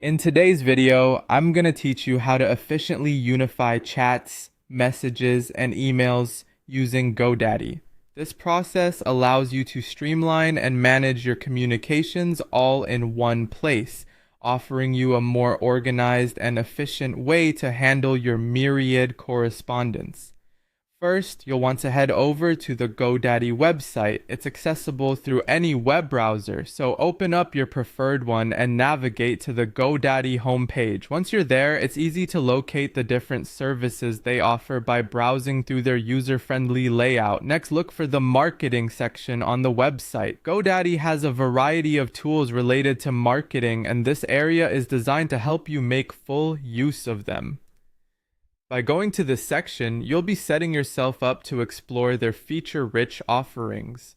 In today's video, I'm going to teach you how to efficiently unify chats, messages, and emails using GoDaddy. This process allows you to streamline and manage your communications all in one place, offering you a more organized and efficient way to handle your myriad correspondence. First, you'll want to head over to the GoDaddy website. It's accessible through any web browser, so open up your preferred one and navigate to the GoDaddy homepage. Once you're there, it's easy to locate the different services they offer by browsing through their user-friendly layout. Next, look for the marketing section on the website. GoDaddy has a variety of tools related to marketing, and this area is designed to help you make full use of them. By going to this section, you'll be setting yourself up to explore their feature-rich offerings.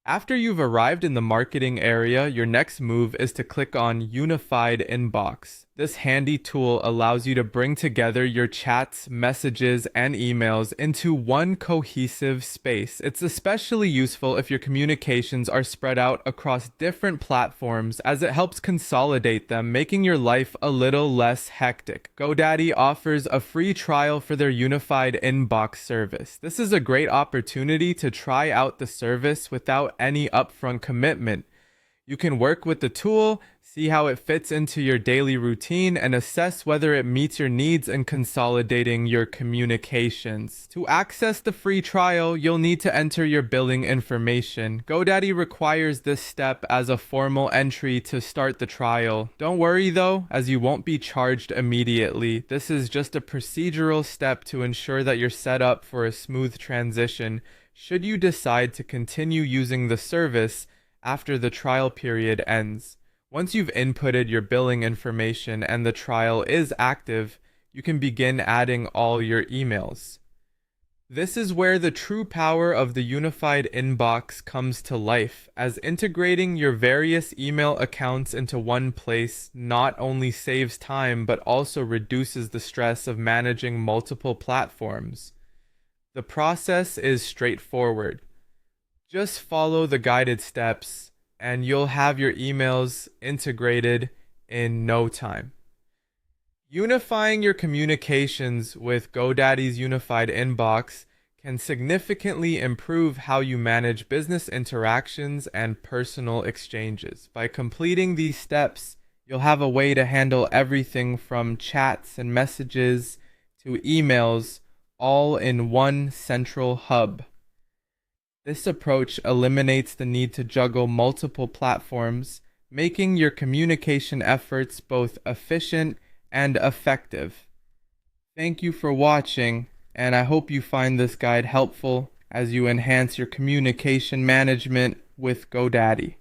After you've arrived in the marketing area, your next move is to click on Unified Inbox. This handy tool allows you to bring together your chats, messages, and emails into one cohesive space. It's especially useful if your communications are spread out across different platforms, as it helps consolidate them, making your life a little less hectic. GoDaddy offers a free trial for their Unified Inbox service. This is a great opportunity to try out the service without any upfront commitment. You can work with the tool, see how it fits into your daily routine, and assess whether it meets your needs in consolidating your communications. To access the free trial, you'll need to enter your billing information. GoDaddy requires this step as a formal entry to start the trial. Don't worry though, as you won't be charged immediately. This is just a procedural step to ensure that you're set up for a smooth transition should you decide to continue using the service after the trial period ends. Once you've inputted your billing information and the trial is active, you can begin adding all your emails. This is where the true power of the unified inbox comes to life, as integrating your various email accounts into one place not only saves time but also reduces the stress of managing multiple platforms. The process is straightforward. Just follow the guided steps and you'll have your emails integrated in no time. Unifying your communications with GoDaddy's unified inbox can significantly improve how you manage business interactions and personal exchanges. By completing these steps, you'll have a way to handle everything from chats and messages to emails, all in one central hub. This approach eliminates the need to juggle multiple platforms, making your communication efforts both efficient and effective. Thank you for watching, and I hope you find this guide helpful as you enhance your communication management with GoDaddy.